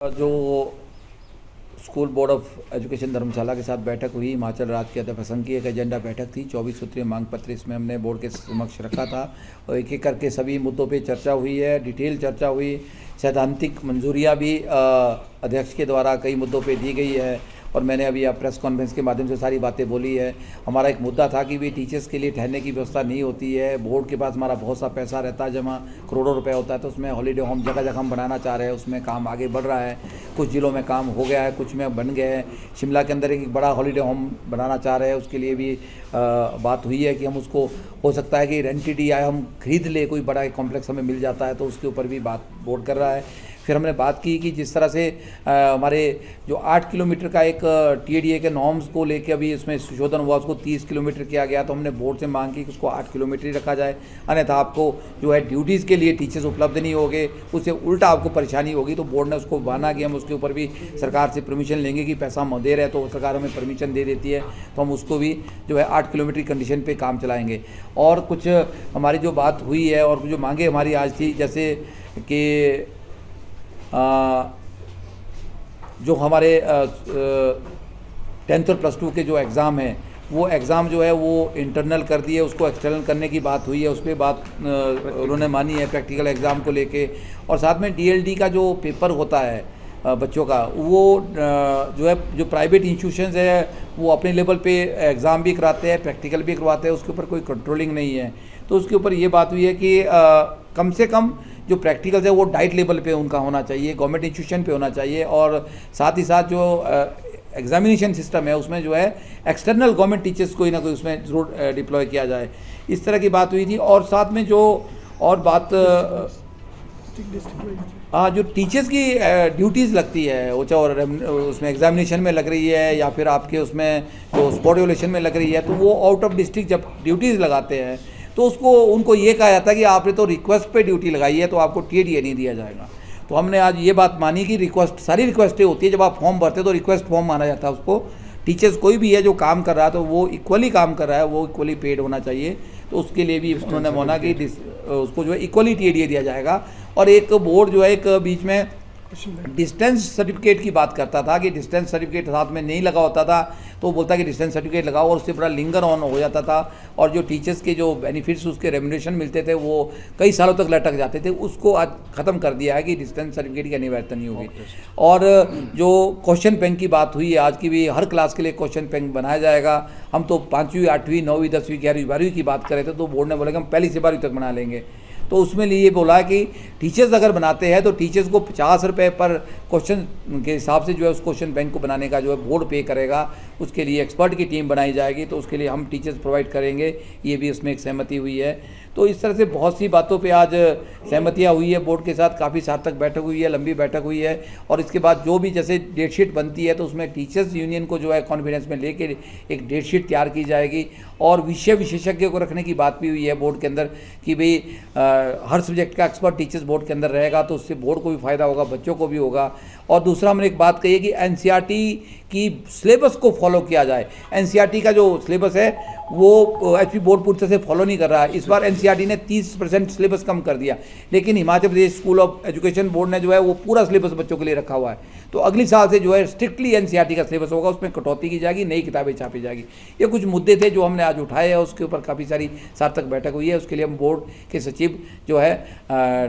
जो school board of education Dharamshala के साथ बैठक हुई, हिमाचल राज्य के अध्ययन की एक एजेंडा बैठक थी। 24 सूत्रीय मांग पत्र इसमें हमने बोर्ड के समक्ष रखा था और एक एक करके सभी मुद्दों पे चर्चा हुई है, डिटेल चर्चा हुई। सैद्धांतिक मंजूरियाँ भी अध्यक्ष के द्वारा कई मुद्दों पे दी गई है और मैंने अभी आप प्रेस कॉन्फ्रेंस के माध्यम से सारी बातें बोली है। हमारा एक मुद्दा था कि भी टीचर्स के लिए ठहरने की व्यवस्था नहीं होती है। बोर्ड के पास हमारा बहुत सा पैसा रहता है जमा, करोड़ों रुपए होता है, तो उसमें हॉलीडे होम जगह जगह हम बनाना चाह रहे हैं। उसमें काम आगे बढ़ रहा है, कुछ जिलों में काम हो गया है, कुछ में बन गए हैं। शिमला के अंदर एक बड़ा हॉलीडे होम बनाना चाह रहे हैं, उसके लिए भी बात हुई है कि हम उसको, हो सकता है कि रेंटेड या हम खरीद ले, कोई बड़ा एक कॉम्प्लेक्स हमें मिल जाता है, तो उसके ऊपर भी बात बोर्ड कर रहा है। फिर हमने बात की कि जिस तरह से हमारे जो 8 किलोमीटर का एक TADA के नॉर्म्स को लेके अभी इसमें संशोधन हुआ, उसको 30 किलोमीटर किया गया, तो हमने बोर्ड से मांग की कि उसको 8 किलोमीटर ही रखा जाए। अन्यथा आपको जो है ड्यूटीज़ के लिए टीचर्स उपलब्ध नहीं होंगे, उससे उल्टा आपको परेशानी होगी। तो बोर्ड ने उसको माना कि हम उसके ऊपर भी सरकार से परमिशन लेंगे कि पैसा हम दे रहे हैं तो सरकार हमें परमिशन दे देती है, तो हम उसको भी जो है 8 किलोमीटर की कंडीशन पे काम चलाएंगे। और कुछ हमारी जो बात हुई है और जो मांगे हमारी आज थी, जैसे कि जो हमारे 10th और +2 के जो एग्ज़ाम हैं, वो एग्ज़ाम जो है वो इंटरनल कर दिए, उसको एक्सटर्नल करने की बात हुई है, उस पर बात उन्होंने मानी है प्रैक्टिकल एग्ज़ाम को लेके। और साथ में DLD का जो पेपर होता है बच्चों का, वो जो है जो प्राइवेट इंस्टीट्यूशंस है वो अपने लेवल पे एग्ज़ाम भी कराते हैं, प्रैक्टिकल भी करवाते हैं, उसके ऊपर कोई कंट्रोलिंग नहीं है। तो उसके ऊपर ये बात हुई है कि कम से कम जो प्रैक्टिकल्स है वो डाइट लेवल पे उनका होना चाहिए, गवर्नमेंट इंस्टीट्यूशन पे होना चाहिए। और साथ ही साथ जो एग्जामिनेशन सिस्टम है उसमें जो है एक्सटर्नल गवर्नमेंट टीचर्स कोई ना कोई उसमें ज़रूर डिप्लॉय किया जाए, इस तरह की बात हुई थी। और साथ में जो और बात जो टीचर्स की ड्यूटीज़ लगती है, वो चाहे उसमें एग्जामिनेशन में लग रही है या फिर आपके उसमें जो स्पोर्ट एवोल्यूशन में लग रही है, तो वो आउट ऑफ डिस्ट्रिक्ट जब ड्यूटीज़ लगाते हैं तो उसको उनको ये कहा जाता है कि आपने तो रिक्वेस्ट पे ड्यूटी लगाई है तो आपको TADA नहीं दिया जाएगा। तो हमने आज ये बात मानी कि रिक्वेस्ट, सारी रिक्वेस्टें होती है, जब आप फॉर्म भरते तो रिक्वेस्ट फॉर्म माना जाता है उसको। टीचर्स कोई भी है जो काम कर रहा है तो वो इक्वली काम कर रहा है, वो इक्वली पेड होना चाहिए, तो उसके लिए भी उन्होंने माना कि उसको जो है इक्वली TADA दिया जाएगा। और एक बोर्ड जो है एक बीच में डिस्टेंस सर्टिफिकेट की बात करता था कि डिस्टेंस सर्टिफिकेट साथ में नहीं लगा होता था, तो वो बोलता कि डिस्टेंस सर्टिफिकेट लगाओ, और उससे बड़ा लिंगर ऑन हो जाता था और जो टीचर्स के जो बेनिफिट्स उसके रेम्युनरेशन मिलते थे वो कई सालों तक लटक जाते थे। उसको आज ख़त्म कर दिया है कि डिस्टेंस सर्टिफिकेट की अनिवार्यता नहीं होगी। और जो क्वेश्चन बैंक की बात हुई है, आज की भी हर क्लास के लिए क्वेश्चन बैंक बनाया जाएगा। हम तो 5वीं 8वीं 9वीं 10वीं 11वीं 12वीं की बात कर रहे थे, तो बोर्ड ने बोला कि हम पहली से 12वीं तक बना लेंगे। तो उसमें लिए बोला कि टीचर्स अगर बनाते हैं तो टीचर्स को 50 रुपये पर क्वेश्चन के हिसाब से जो है उस क्वेश्चन बैंक को बनाने का जो है बोर्ड पे करेगा। उसके लिए एक्सपर्ट की टीम बनाई जाएगी, तो उसके लिए हम टीचर्स प्रोवाइड करेंगे, ये भी उसमें एक सहमति हुई है। तो इस तरह से बहुत सी बातों पे आज सहमतियाँ हुई है बोर्ड के साथ। काफ़ी साथ तक बैठक हुई है, लंबी बैठक हुई है। और इसके बाद जो भी जैसे डेट शीट बनती है तो उसमें टीचर्स यूनियन को जो है कॉन्फिडेंस में लेके एक डेट शीट तैयार की जाएगी। और विषय विशेषज्ञ को रखने की बात भी हुई है बोर्ड के अंदर कि भाई हर सब्जेक्ट का एक्सपर्ट टीचर्स बोर्ड के अंदर रहेगा, तो उससे बोर्ड को भी फ़ायदा होगा, बच्चों को भी होगा। और दूसरा हमने एक बात कही है कि NCERT की सिलेबस को फॉलो किया जाए। NCERT का जो सिलेबस है वो HP बोर्ड पूरी तरह से फॉलो नहीं कर रहा है। इस बार NCERT ने 30% सिलेबस कम कर दिया, लेकिन Himachal Pradesh school of education board ने जो है वो पूरा सिलेबस बच्चों के लिए रखा हुआ है। तो अगली साल से जो है स्ट्रिक्टली NCERT का सिलेबस होगा, उसमें कटौती की जाएगी, नई किताबें छापी जाएगी। ये कुछ मुद्दे थे जो हमने आज उठाए हैं, उसके ऊपर काफ़ी सारी सार्थक बैठक हुई है। उसके लिए हम बोर्ड के सचिव जो है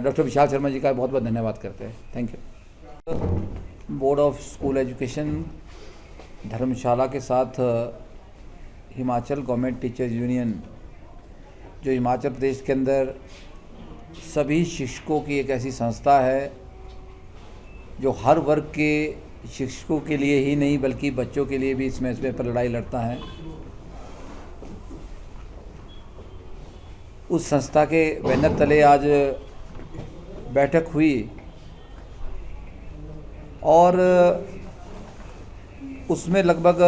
डॉक्टर विशाल शर्मा जी का बहुत बहुत धन्यवाद करते हैं। Thank you. Board of school education Dharamshala के साथ हिमाचल गवर्नमेंट टीचर्स यूनियन, जो हिमाचल प्रदेश के अंदर सभी शिक्षकों की एक ऐसी संस्था है जो हर वर्ग के शिक्षकों के लिए ही नहीं बल्कि बच्चों के लिए भी इसमें पर लड़ाई लड़ता है। उस संस्था के बैनर तले आज बैठक हुई और उसमें लगभग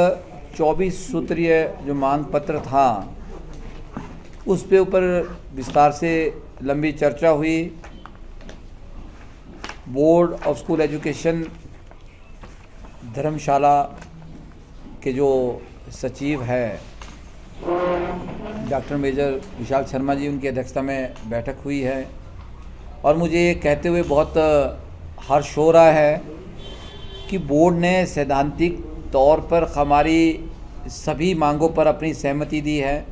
24 सूत्रीय जो मांग पत्र था उस पे ऊपर विस्तार से लंबी चर्चा हुई। Board of school education Dharamshala के जो सचिव है डॉक्टर मेजर विशाल शर्मा जी, उनकी अध्यक्षता में बैठक हुई है। और मुझे ये कहते हुए बहुत हर्ष हो रहा है कि बोर्ड ने सैद्धांतिक तौर पर हमारी सभी मांगों पर अपनी सहमति दी है।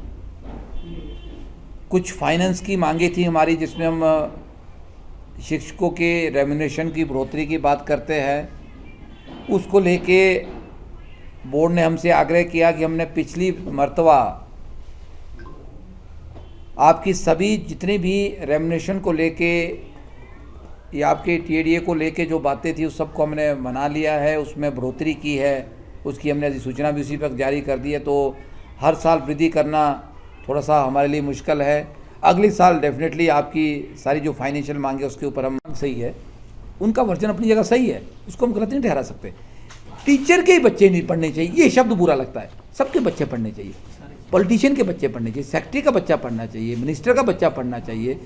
कुछ फाइनेंस की मांगे थी हमारी, जिसमें हम शिक्षकों के रेम्यूनरेशन की बढ़ोतरी की बात करते हैं। उसको लेके बोर्ड ने हमसे आग्रह किया कि हमने पिछली मर्तबा आपकी सभी जितने भी रेम्यूनरेशन को लेके या आपके टीएडीए को लेके जो बातें थी उस सबको हमने मना लिया है, उसमें बढ़ोतरी की है, उसकी हमने अधिसूचना भी उसी वक्त जारी कर दी है। तो हर साल वृद्धि करना थोड़ा सा हमारे लिए मुश्किल है। अगले साल डेफिनेटली आपकी सारी जो फाइनेंशियल मांगे उसके ऊपर हम सही है, उनका वर्जन अपनी जगह सही है, उसको हम गलत नहीं ठहरा सकते। टीचर के ही बच्चे नहीं पढ़ने चाहिए, ये शब्द बुरा लगता है। सबके बच्चे पढ़ने चाहिए, पॉलिटिशियन के बच्चे पढ़ने चाहिए, सेक्रेटरी का बच्चा पढ़ना चाहिए, मिनिस्टर का बच्चा पढ़ना चाहिए,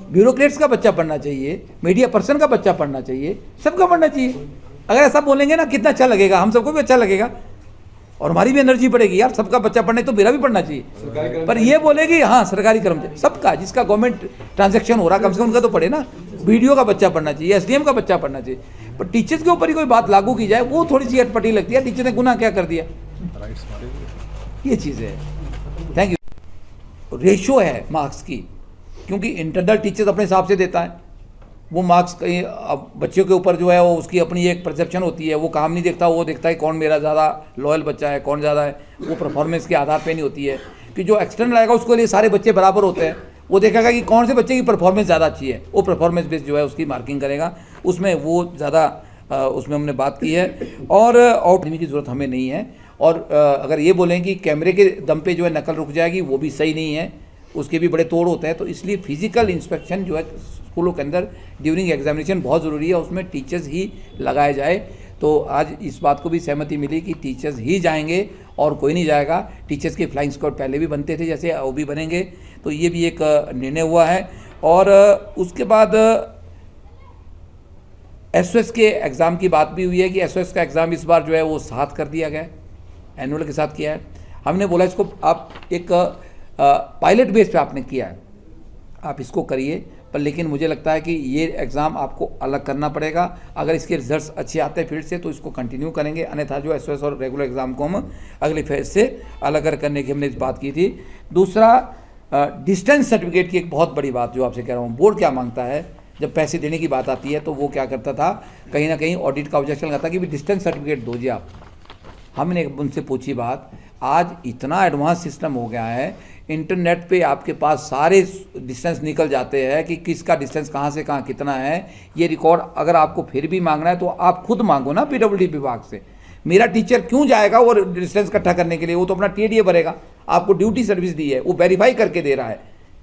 ब्यूरोक्रेट्स का बच्चा पढ़ना चाहिए, मीडिया पर्सन का बच्चा पढ़ना चाहिए, सबका पढ़ना चाहिए। अगर ऐसा बोलेंगे ना कितना अच्छा लगेगा, हम सबको भी अच्छा लगेगा और हमारी भी एनर्जी बढ़ेगी। यार सबका बच्चा पढ़ने तो मेरा भी पढ़ना चाहिए। पर ये बोलेगी हाँ सरकारी कर्मचारी सबका, जिसका गवर्नमेंट ट्रांजैक्शन हो रहा कम से कम उनका तो पढ़े ना। बीडीओ का बच्चा पढ़ना चाहिए, एसडीएम का बच्चा पढ़ना चाहिए। पर टीचर्स के ऊपर ही कोई बात लागू की जाए वो थोड़ी सी अटपटी लगती है। टीचर ने गुनाह क्या कर दिया, ये चीज़ है। Thank you. रेशो है मार्क्स की, क्योंकि इंटरनल टीचर्स अपने हिसाब से देता है वो मार्क्स। कहीं अब बच्चों के ऊपर जो है वो उसकी अपनी एक परसेप्शन होती है, वो काम नहीं देखता, वो देखता है कौन मेरा ज़्यादा लॉयल बच्चा है, कौन ज़्यादा है। वो परफॉर्मेंस के आधार पे नहीं होती है कि जो एक्सटर्नल आएगा उसके लिए सारे बच्चे बराबर होते हैं। वो देखेगा कि कौन से बच्चे की परफॉर्मेंस ज़्यादा अच्छी है, वो परफॉर्मेंस बेस्ड जो है उसकी मार्किंग करेगा। उसमें वो ज़्यादा उसमें हमने बात की है। और आउट की ज़रूरत हमें नहीं है। और अगर ये बोलें कि कैमरे के दम पे जो है नकल रुक जाएगी, वो भी सही नहीं है, उसके भी बड़े तोड़ होते हैं। तो इसलिए फिजिकल इंस्पेक्शन जो है स्कूलों के अंदर ड्यूरिंग एग्जामिनेशन बहुत ज़रूरी है, उसमें टीचर्स ही लगाए जाए। तो आज इस बात को भी सहमति मिली कि टीचर्स ही जाएंगे और कोई नहीं जाएगा। टीचर्स के फ्लाइंग स्क्वाड पहले भी बनते थे, जैसे वो भी बनेंगे। तो ये भी एक निर्णय हुआ है। और उसके बाद एसओएस के एग्ज़ाम की बात भी हुई है कि एसओएस का एग्ज़ाम इस बार जो है वो साथ कर दिया गया है, एनुअल के साथ किया है। हमने बोला इसको आप एक पायलट बेस पे आपने किया है, आप इसको करिए। पर लेकिन मुझे लगता है कि ये एग्ज़ाम आपको अलग करना पड़ेगा। अगर इसके रिजल्ट्स अच्छे आते हैं फिर से तो इसको कंटिन्यू करेंगे, अन्यथा जो एसओएस और रेगुलर एग्ज़ाम को हम अगले फेज से अलग करने की हमने इस बात की थी। दूसरा डिस्टेंस सर्टिफिकेट की एक बहुत बड़ी बात जो आपसे कह रहा हूँ, बोर्ड क्या मांगता है जब पैसे देने की बात आती है तो वो क्या करता था, कहीं ना कहीं ऑडिट का ऑब्जेक्शन लगाता कि भी डिस्टेंस सर्टिफिकेट दो जी आप। हमने उनसे पूछी बात, आज इतना एडवांस सिस्टम हो गया है, इंटरनेट पे आपके पास सारे डिस्टेंस निकल जाते हैं कि किसका डिस्टेंस कहाँ से कहाँ कितना है। ये रिकॉर्ड अगर आपको फिर भी मांगना है तो आप खुद मांगो ना पीडब्ल्यूडी विभाग से। मेरा टीचर क्यों जाएगा वो डिस्टेंस इकट्ठा करने के लिए, वो तो अपना टीडीए भरेगा। आपको ड्यूटी सर्विस दी है, वो वेरीफाई करके दे रहा है,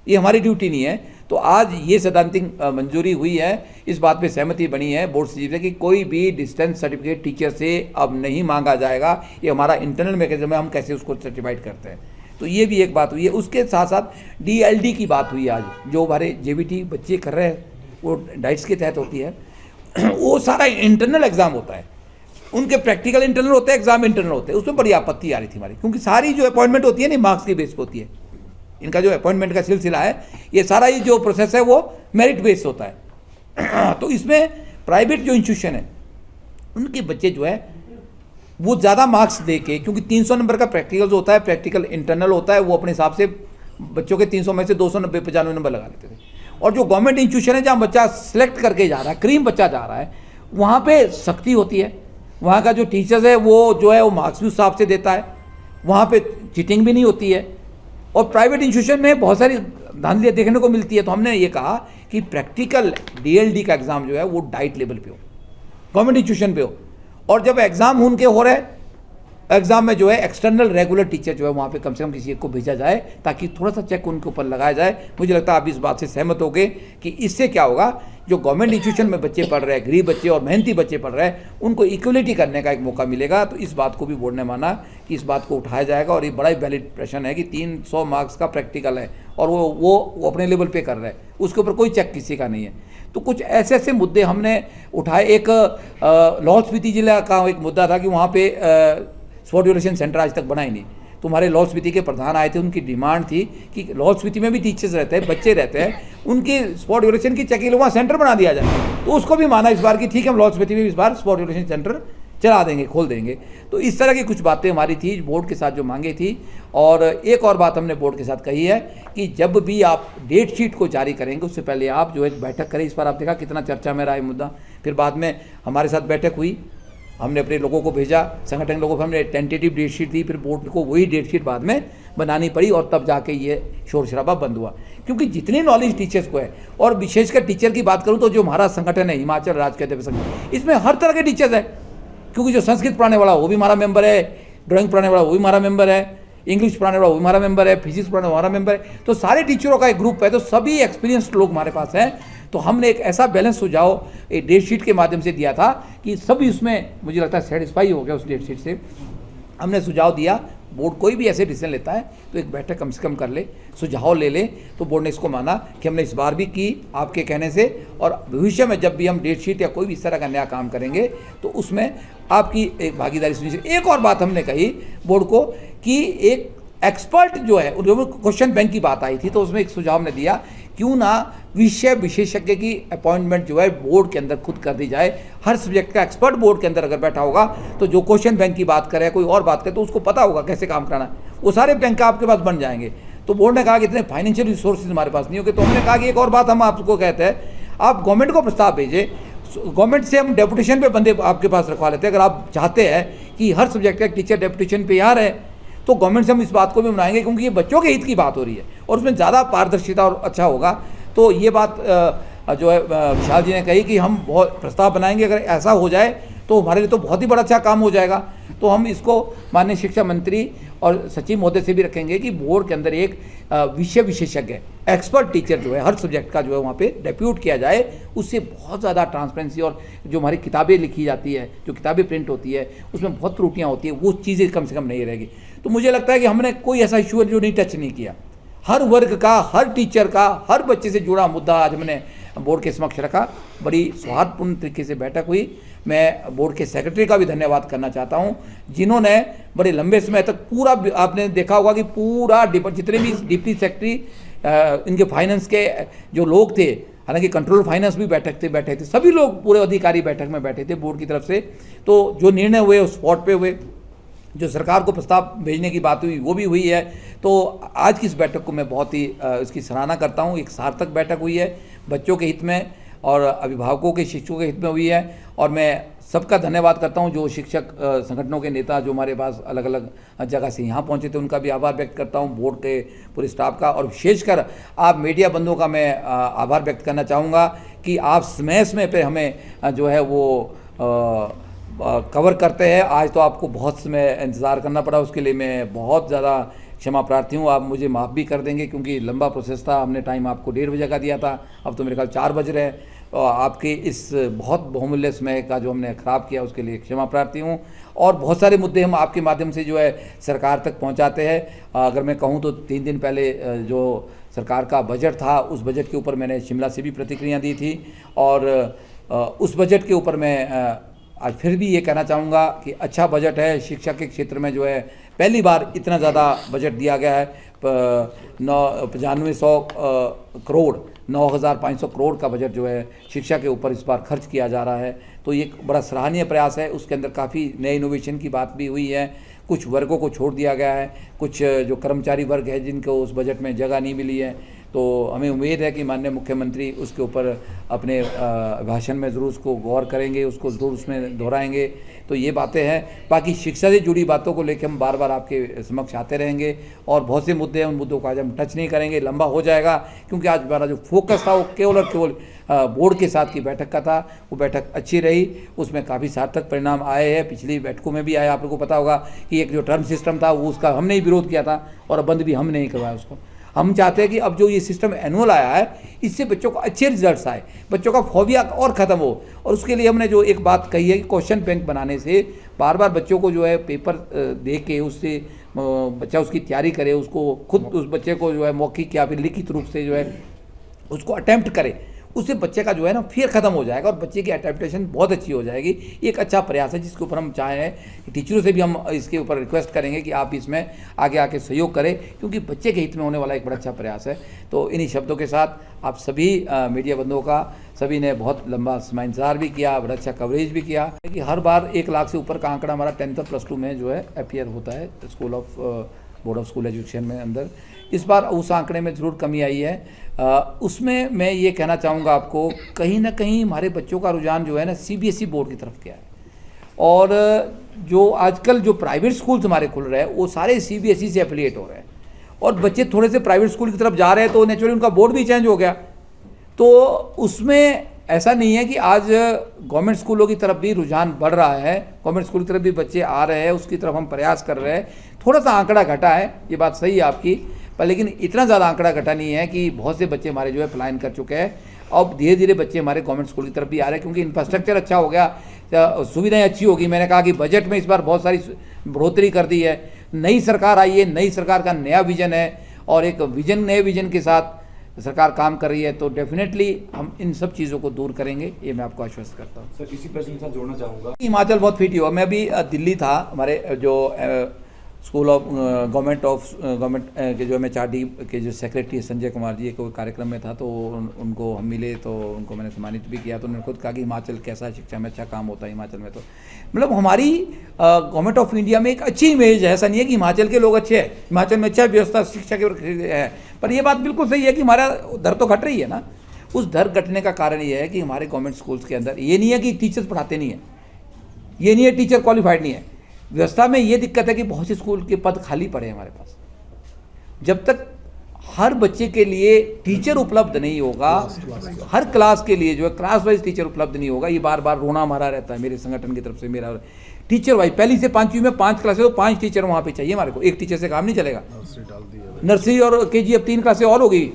ये हमारी ड्यूटी नहीं है। तो आज ये सैद्धांतिक मंजूरी हुई है, इस बात पे सहमति बनी है बोर्ड सचिव से कि कोई भी डिस्टेंस सर्टिफिकेट टीचर से अब नहीं मांगा जाएगा। ये हमारा इंटरनल मैकेनिज्म है, हम कैसे उसको सर्टिफाइड करते हैं। तो ये भी एक बात हुई है। उसके साथ साथ डीएलडी की बात हुई आज, जो हमारे जेबीटी बच्चे कर रहे हैं वो डाइट्स के तहत होती है। वो सारा इंटरनल एग्जाम होता है, उनके प्रैक्टिकल इंटरनल होते हैं, एग्जाम इंटरनल होते हैं। उसमें बड़ी आपत्ति आ रही थी हमारी, क्योंकि सारी जो अपॉइंटमेंट होती है ना मार्क्स की बेस पर होती है। इनका जो अपॉइंटमेंट का सिलसिला है, ये सारा ये जो प्रोसेस है वो मेरिट बेस्ड होता है। तो इसमें प्राइवेट जो इंस्टीट्यूशन है उनके बच्चे जो है वो ज़्यादा मार्क्स दे के, क्योंकि 300 नंबर का प्रैक्टिकल जो होता है, प्रैक्टिकल इंटरनल होता है, वो अपने हिसाब से बच्चों के 300 में से 290 95 नंबर लगा लेते थे। और जो गवर्नमेंट इंस्टीट्यूशन है जहाँ बच्चा सेलेक्ट करके जा रहा है, क्रीम बच्चा जा रहा है, वहाँ पे सख्ती होती है। वहाँ का जो टीचर्स है वो जो है वो मार्क्स भी उस हिसाब से देता है, वहाँ पे चीटिंग भी नहीं होती है। और प्राइवेट इंस्टीट्यूशन में बहुत सारी धांधलियाँ देखने को मिलती है। तो हमने ये कहा कि प्रैक्टिकल डीएलडी का एग्ज़ाम जो है वो डाइट लेवल पे हो, गवर्नमेंट इंस्टीट्यूशन पे हो। और जब एग्ज़ाम उनके हो रहे एग्ज़ाम में जो है एक्सटर्नल रेगुलर टीचर जो है वहाँ पे कम से कम किसी एक को भेजा जाए, ताकि थोड़ा सा चेक उनके ऊपर लगाया जाए। मुझे लगता है आप इस बात से सहमत होंगे कि इससे क्या होगा, जो गवर्नमेंट इंस्टीट्यूशन में बच्चे पढ़ रहे हैं, गरीब बच्चे और मेहनती बच्चे पढ़ रहे हैं, उनको इक्वलिटी करने का एक मौका मिलेगा। तो इस बात को भी बोर्ड ने माना कि इस बात को उठाया जाएगा। और ये बड़ा ही वैलिड प्रश्न है कि 300 मार्क्स का प्रैक्टिकल है और वो अपने लेवल पे कर रहे हैं, उसके ऊपर कोई चेक किसी का नहीं है। तो कुछ ऐसे ऐसे मुद्दे हमने उठाए। एक लाहौल स्पीति जिला का एक मुद्दा था कि वहाँ पे स्पोर्ट एजुकेशन सेंटर आज तक बना ही नहीं। तुम्हारे लाहौल स्पीति के प्रधान आए थे, उनकी डिमांड थी कि लाहौल स्पीति में भी टीचर्स रहते हैं, बच्चे रहते हैं, उनकी स्पोर्ट एजुकेशन की चकीलो वहाँ सेंटर बना दिया जाए। तो उसको भी माना इस बार कि ठीक है, हम लाहौल स्पीति में इस बार स्पोर्ट एजुकेशन सेंटर चला देंगे, खोल देंगे। तो इस तरह की कुछ बातें हमारी थी बोर्ड के साथ जो मांगे थी। और एक और बात हमने बोर्ड के साथ कही है कि जब भी आप डेट शीट को जारी करेंगे उससे पहले आप जो एक बैठक करें। इस बार आप देखा कितना चर्चा में रहा है मुद्दा। फिर बाद में हमारे साथ बैठक हुई, हमने अपने लोगों को भेजा, संगठन लोगों को हमने टेंटेटिव डेट शीट दी, फिर बोर्ड को वही डेट शीट बाद में बनानी पड़ी और तब जाके ये शोर शराबा बंद हुआ। क्योंकि जितनी नॉलेज टीचर्स को है, और विशेषकर टीचर की बात करूँ तो जो हमारा संगठन है हिमाचल राज्य अध्यापक संघ, इसमें हर तरह के टीचर्स है। क्योंकि जो संस्कृत पढ़ाने वाला वो भी हमारा मेंबर है, ड्राइंग पढ़ाने वाला वो भी हमारा मेंबर है, इंग्लिश पढ़ाने वाला वो भी हमारा मेंबर है, फिजिक्स पढ़ाने वाला हमारा मेंबर है। तो सारे टीचरों का एक ग्रुप है, तो सभी एक्सपीरियंस्ड लोग हमारे पास हैं। तो हमने एक ऐसा बैलेंस सुझाव एक डेट शीट के माध्यम से दिया था कि सभी उसमें मुझे लगता है सेटिस्फाई हो गया उस डेट शीट से। हमने सुझाव दिया, बोर्ड कोई भी ऐसे डिसीजन लेता है तो एक बैठक कम से कम कर ले, सुझाव ले ले। तो बोर्ड ने इसको माना कि हमने इस बार भी की आपके कहने से, और भविष्य में जब भी हम डेट शीट या कोई भी इस तरह का नया काम करेंगे तो उसमें आपकी एक भागीदारी सुनिश्चित। एक और बात हमने कही बोर्ड को कि एक एक्सपर्ट जो है, क्वेश्चन बैंक की बात आई थी तो उसमें एक सुझाव हमने दिया, क्यों ना विषय विशेषज्ञ की अपॉइंटमेंट जो है बोर्ड के अंदर खुद कर दी जाए। हर सब्जेक्ट का एक्सपर्ट बोर्ड के अंदर अगर बैठा होगा तो जो क्वेश्चन बैंक की बात करे, कोई और बात करे, तो उसको पता होगा कैसे काम कराना, वो सारे बैंक आपके पास बन जाएंगे। तो बोर्ड ने कहा कि इतने फाइनेंशियल रिसोर्सेज हमारे पास नहीं होंगे। तो हमने कहा कि एक और बात हम आपको कहते हैं, आप गवर्नमेंट को प्रस्ताव भेजें, गवर्नमेंट से हम डेपुटेशन पे बंदे आपके पास रखवा लेते हैं। अगर आप चाहते हैं कि हर सब्जेक्ट का एक टीचर डेपुटेशन पे यहाँ रहे तो गवर्नमेंट से हम इस बात को भी मनाएंगे, क्योंकि ये बच्चों के हित की बात हो रही है और उसमें ज़्यादा पारदर्शिता और अच्छा होगा। तो ये बात जो है विशाल जी ने कही कि हम बहुत प्रस्ताव बनाएंगे, अगर ऐसा हो जाए तो हमारे लिए तो बहुत ही बड़ा अच्छा काम हो जाएगा। तो हम इसको माननीय शिक्षा मंत्री और सचिव महोदय से भी रखेंगे कि बोर्ड के अंदर एक विषय विशेषज्ञ एक्सपर्ट टीचर जो है हर सब्जेक्ट का जो है वहाँ पे डेप्यूट किया जाए। उससे बहुत ज़्यादा ट्रांसपेरेंसी, और जो हमारी किताबें लिखी जाती है, जो किताबें प्रिंट होती है, उसमें बहुत त्रुटियाँ होती है, वो चीज़ें कम से कम नहीं रहेगी। तो मुझे लगता है कि हमने कोई ऐसा इशू जो नहीं टच नहीं किया। हर वर्ग का, हर टीचर का, हर बच्चे से जुड़ा मुद्दा आज हमने बोर्ड के समक्ष रखा। बड़ी सौहार्दपूर्ण तरीके से बैठक हुई। मैं बोर्ड के सेक्रेटरी का भी धन्यवाद करना चाहता हूं, जिन्होंने बड़े लंबे समय तक पूरा, आपने देखा होगा कि पूरा जितने भी डिप्टी सेक्रेटरी, इनके फाइनेंस के जो लोग थे, हालांकि कंट्रोल फाइनेंस भी बैठे थे, सभी लोग पूरे अधिकारी बैठक में बैठे थे बोर्ड की तरफ से। तो जो निर्णय हुए उस स्पॉट पे हुए, जो सरकार को प्रस्ताव भेजने की बात हुई वो भी हुई है। तो आज की इस बैठक को मैं बहुत ही इसकी सराहना करता हूँ। एक सार्थक बैठक हुई है, बच्चों के हित में और अभिभावकों के, शिक्षकों के हित में हुई है। और मैं सबका धन्यवाद करता हूँ, जो शिक्षक संगठनों के नेता जो हमारे पास अलग अलग जगह से यहाँ पहुँचे थे, उनका भी आभार व्यक्त करता हूँ, बोर्ड के पूरे स्टाफ का। और विशेषकर आप मीडिया बंधुओं का मैं आभार व्यक्त करना चाहूँगा कि आप समय पे हमें जो है वो कवर करते हैं। आज तो आपको बहुत समय इंतज़ार करना पड़ा, उसके लिए मैं बहुत ज़्यादा क्षमा प्रार्थी हूँ। आप मुझे माफ़ भी कर देंगे क्योंकि लंबा प्रोसेस था। हमने टाइम आपको 1:30 बजे का दिया था, अब तो मेरे ख्याल 4 बज रहे हैं। और आपके इस बहुत बहुमूल्य समय का जो हमने ख़राब किया उसके लिए क्षमा प्रार्थी हूँ। और बहुत सारे मुद्दे हम आपके माध्यम से जो है सरकार तक पहुँचाते हैं। अगर मैं कहूँ तो 3 दिन पहले जो सरकार का बजट था, उस बजट के ऊपर मैंने शिमला से भी प्रतिक्रिया दी थी। और उस बजट के ऊपर मैं आज फिर भी ये कहना चाहूँगा कि अच्छा बजट है। शिक्षा के क्षेत्र में जो है पहली बार इतना ज़्यादा बजट दिया गया है, 9500 करोड़, 9500 करोड़ का बजट जो है शिक्षा के ऊपर इस बार खर्च किया जा रहा है। तो ये बड़ा सराहनीय प्रयास है। उसके अंदर काफ़ी नए इनोवेशन की बात भी हुई है। कुछ वर्गों को छोड़ दिया गया है, कुछ जो कर्मचारी वर्ग है जिनको उस बजट में जगह नहीं मिली है। तो हमें उम्मीद है कि माननीय मुख्यमंत्री उसके ऊपर अपने भाषण में ज़रूर उसको गौर करेंगे, उसको ज़रूर उसमें दोहराएंगे। तो ये बातें हैं। बाकी शिक्षा से जुड़ी बातों को लेकर हम बार बार आपके समक्ष आते रहेंगे। और बहुत से मुद्दे हैं, उन मुद्दों को आज हम टच नहीं करेंगे, लंबा हो जाएगा। क्योंकि आज हमारा जो फोकस था वो केवल और केवल बोर्ड के साथ की बैठक का था। वो बैठक अच्छी रही, उसमें काफ़ी सार्थक परिणाम आए हैं। पिछली बैठकों में भी आए। आप लोगों को पता होगा कि एक जो टर्म सिस्टम था वो उसका हमने ही विरोध किया था और बंद भी हमने ही करवाया उसको। हम चाहते हैं कि अब जो ये सिस्टम एनुअल आया है, इससे बच्चों को अच्छे रिजल्ट्स आए, बच्चों का फोबिया और ख़त्म हो। और उसके लिए हमने जो एक बात कही है कि क्वेश्चन बैंक बनाने से बार बार बच्चों को जो है पेपर दे के उससे बच्चा उसकी तैयारी करे, उसको खुद उस बच्चे को जो है मौखिक या फिर लिखित रूप से जो है उसको अटैम्प्ट करे, उससे बच्चे का जो है ना फियर ख़त्म हो जाएगा और बच्चे की एडेप्टेशन बहुत अच्छी हो जाएगी। एक अच्छा प्रयास है जिसके ऊपर हम चाहें कि टीचरों से भी हम इसके ऊपर रिक्वेस्ट करेंगे कि आप इसमें आगे आके सहयोग करें, क्योंकि बच्चे के हित में होने वाला एक बड़ा अच्छा प्रयास है। तो इन्हीं शब्दों के साथ आप सभी मीडिया बंधुओं का, सभी ने बहुत लंबा समय इंतजार भी किया, बड़ा अच्छा कवरेज भी किया कि हर बार 1 लाख से ऊपर का आंकड़ा हमारा 10th और +2 में जो है अपीयर होता है school of board of school education में अंदर। इस बार उस आंकड़े में ज़रूर कमी आई है। उसमें मैं ये कहना चाहूँगा आपको, कहीं ना कहीं हमारे बच्चों का रुझान जो है ना CBSE बोर्ड की तरफ गया है, और जो आजकल जो प्राइवेट स्कूल्स हमारे खुल रहे हैं वो सारे CBSE से एफिलिएट हो रहे हैं, और बच्चे थोड़े से प्राइवेट स्कूल की तरफ जा रहे हैं तो नेचुरली उनका बोर्ड भी चेंज हो गया। तो उसमें ऐसा नहीं है कि आज गवर्नमेंट स्कूलों की तरफ भी रुझान बढ़ रहा है, गवर्नमेंट स्कूल की तरफ भी बच्चे आ रहे हैं, उसकी तरफ हम प्रयास कर रहे हैं। थोड़ा सा आंकड़ा घटा है, ये बात सही है आपकी, पर लेकिन इतना ज़्यादा आंकड़ा घटा नहीं है कि बहुत से बच्चे हमारे जो है पलायन कर चुके हैं। अब धीरे धीरे बच्चे हमारे गवर्नमेंट स्कूल की तरफ भी आ रहे हैं, क्योंकि इंफ्रास्ट्रक्चर अच्छा हो गया, सुविधाएं अच्छी होगी। मैंने कहा कि बजट में इस बार बहुत सारी बढ़ोतरी कर दी है, नई सरकार आई है, नई सरकार का नया विजन है, और एक विजन, नए विजन के साथ सरकार काम कर रही है। तो डेफिनेटली हम इन सब चीज़ों को दूर करेंगे, ये मैं आपको आश्वस्त करता हूँ। सर इसी प्रश्न के साथ जोड़ना चाहूँगा, हिमाचल बहुत फिट हुआ। मैं अभी दिल्ली था, हमारे जो स्कूल ऑफ गवर्नमेंट के जो MHRD के जो सेक्रेटरी संजय कुमार जी को कार्यक्रम में था, तो उनको हम मिले, तो उनको मैंने सम्मानित भी किया। तो उन्होंने खुद कहा कि हिमाचल कैसा शिक्षा में अच्छा काम होता है हिमाचल में। तो मतलब हमारी गवर्नमेंट ऑफ इंडिया में एक अच्छी इमेज है, ऐसा नहीं है कि हिमाचल के लोग अच्छे हैं, हिमाचल में अच्छा व्यवस्था शिक्षा के है, पर ये बात बिल्कुल सही है कि हमारा दर तो घट रही है ना। उस दर घटने का कारण ये है कि हमारे गवर्नमेंट स्कूल्स के अंदर ये नहीं है कि टीचर्स पढ़ाते नहीं है, ये नहीं है टीचर क्वालिफाइड नहीं है, व्यवस्था में ये दिक्कत है कि बहुत से स्कूल के पद खाली पड़े हैं हमारे पास। जब तक हर बच्चे के लिए टीचर उपलब्ध नहीं होगा, हर क्लास के लिए जो है क्लास वाइज टीचर उपलब्ध नहीं होगा, ये बार बार रोना हमारा रहता है मेरे संगठन की तरफ से। मेरा टीचर वाइज 1ली से 5वीं में 5 क्लासें, तो 5 टीचर वहाँ पे चाहिए हमारे को, एक टीचर से काम नहीं चलेगा। नर्सरी और KG अब 3 क्लासें और हो गई,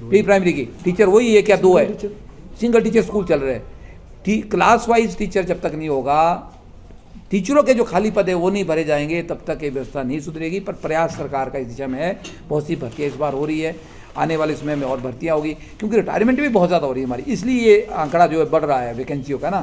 प्री प्राइमरी की टीचर वही है क्या 2 है, सिंगल टीचर स्कूल चल रहे हैं। क्लास वाइज टीचर जब तक नहीं होगा, टीचरों के जो खाली पद है वो नहीं भरे जाएंगे, तब तक ये व्यवस्था नहीं सुधरेगी। पर प्रयास सरकार का इस दिशा में है, बहुत सी भर्तियाँ इस बार हो रही है, आने वाले समय में और भर्तियाँ होगी, क्योंकि रिटायरमेंट भी बहुत ज़्यादा हो रही है हमारी, इसलिए ये आंकड़ा जो है बढ़ रहा है वैकेंसियों का ना।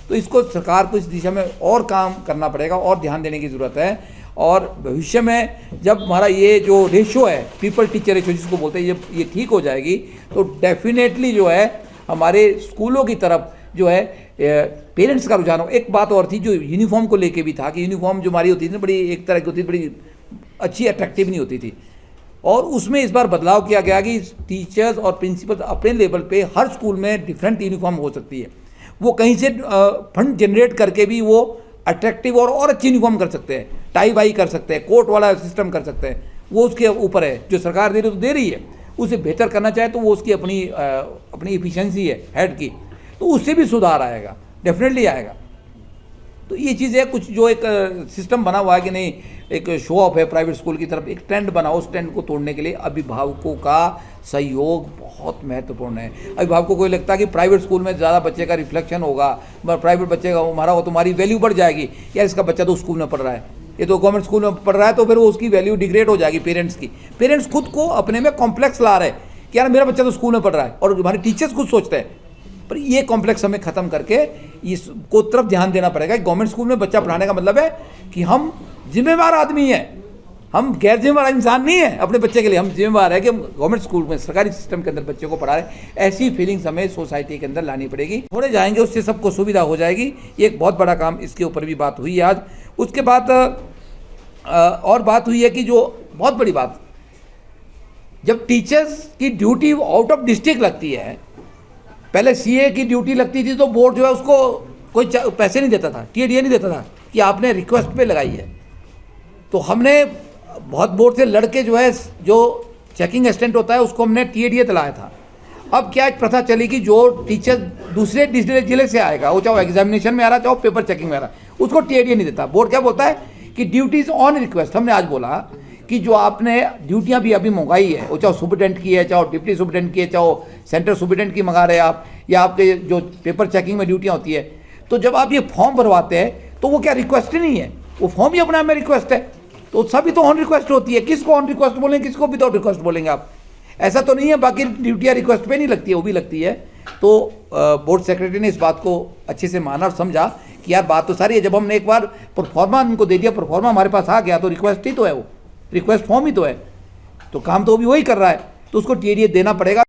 तो इसको सरकार को इस दिशा में और काम करना पड़ेगा और ध्यान देने की ज़रूरत है। और भविष्य में जब हमारा ये जो रेशो है, पीपल टीचर रेशो जिसको बोलते हैं, ये ठीक हो जाएगी, तो डेफिनेटली जो है हमारे स्कूलों की तरफ जो है पेरेंट्स का रुझान हो। एक बात और थी जो यूनिफॉर्म को लेके भी था, कि यूनिफॉर्म जो हमारी होती थी ना, बड़ी एक तरह की होती थी, बड़ी अच्छी अट्रैक्टिव नहीं होती थी, और उसमें इस बार बदलाव किया गया कि टीचर्स और प्रिंसिपल अपने लेवल पे हर स्कूल में डिफरेंट यूनिफॉर्म हो सकती है, वो कहीं से फंड जनरेट करके भी वो अट्रैक्टिव और अच्छी यूनिफॉर्म कर सकते हैं, टाई वाई कर सकते हैं, कोट वाला सिस्टम कर सकते हैं, वो उसके ऊपर है। जो सरकार दे रही तो दे रही है, उसे बेहतर करना चाहे तो वो उसकी अपनी एफिशिएंसी है हेड की, तो उससे भी सुधार आएगा, डेफिनेटली आएगा। तो ये चीज़ है, कुछ जो एक सिस्टम बना हुआ है कि नहीं, एक शो ऑफ है प्राइवेट स्कूल की तरफ, एक ट्रेंड बना, उस ट्रेंड को तोड़ने के लिए अभिभावकों का सहयोग बहुत महत्वपूर्ण है। अभिभावकों को लगता है कि प्राइवेट स्कूल में ज़्यादा बच्चे का रिफ्लेक्शन होगा, प्राइवेट बच्चे का हमारा हो, तुम्हारी वैल्यू बढ़ जाएगी, यार इसका बच्चा तो स्कूल में पढ़ रहा है, ये तो गवर्नमेंट स्कूल में पढ़ रहा है, तो फिर वो उसकी वैल्यू डिग्रेड हो जाएगी पेरेंट्स की। पेरेंट्स खुद को अपने में कॉम्प्लेक्स ला रहे हैं कि यार मेरा बच्चा तो स्कूल में पढ़ रहा है, और हमारे टीचर्स खुद सोचते हैं। पर ये कॉम्प्लेक्स हमें खत्म करके इसको तरफ ध्यान देना पड़ेगा। गवर्नमेंट स्कूल में बच्चा पढ़ाने का मतलब है कि हम जिम्मेवार आदमी हैं, हम गैर जिम्मेवार इंसान नहीं है अपने बच्चे के लिए, हम जिम्मेवार है कि हम गवर्नमेंट स्कूल में सरकारी सिस्टम के अंदर बच्चे को पढ़ा रहे हैं। ऐसी फीलिंग्स हमें सोसाइटी के अंदर लानी पड़ेगी, थोड़े जाएंगे उससे सबको सुविधा हो जाएगी। ये एक बहुत बड़ा काम, इसके ऊपर भी बात हुई है आज। उसके बाद और बात हुई है कि जो बहुत बड़ी बात, जब टीचर्स की ड्यूटी आउट ऑफ डिस्ट्रिक्ट लगती है, पहले CA की ड्यूटी लगती थी तो बोर्ड जो है उसको कोई पैसे नहीं देता था, TDA नहीं देता था कि आपने रिक्वेस्ट पे लगाई है। तो हमने बहुत बोर्ड से लड़के जो है, जो चेकिंग असिस्टेंट होता है उसको हमने TDA दिलाया था। अब क्या एक प्रथा चली कि जो टीचर दूसरे जिले से आएगा, वो चाहे एग्जामिनेशन में आ रहा चाहे पेपर चेकिंग में आ रहा, उसको TDA नहीं देता। बोर्ड क्या बोलता है कि ड्यूटीज ऑन रिक्वेस्ट। हमने आज बोला कि जो आपने ड्यूटियां भी अभी मंगाई है, वो चाहे सुपरिटेंडेंट की है, चाहे डिप्टी सुपरिटेंडेंट की है, चाहे सेंट्रल सुपरिटेंडेंट की मंगा रहे हैं आप, या आपके जो पेपर चेकिंग में ड्यूटियां होती है, तो जब आप ये फॉर्म भरवाते हैं तो वो क्या रिक्वेस्ट ही नहीं है, वो फॉर्म ही अपने आप में रिक्वेस्ट है। तो सभी तो ऑन रिक्वेस्ट होती है, किसको ऑन रिक्वेस्ट बोलेंगे, किसको विदाउट रिक्वेस्ट बोलेंगे आप? ऐसा तो नहीं है बाकी ड्यूटियाँ रिक्वेस्ट पे नहीं लगती है, वो भी लगती है। तो बोर्ड सेक्रेटरी ने इस बात को अच्छे से माना और समझा कि यार बात तो सारी है, जब हमने एक बार प्रोफॉर्मा उनको दे दिया, प्रोफॉर्मा हमारे पास आ गया, तो रिक्वेस्ट ही तो है, वो रिक्वेस्ट फॉर्म ही तो है, तो काम तो अभी वही कर रहा है, तो उसको टीडीएस देना पड़ेगा।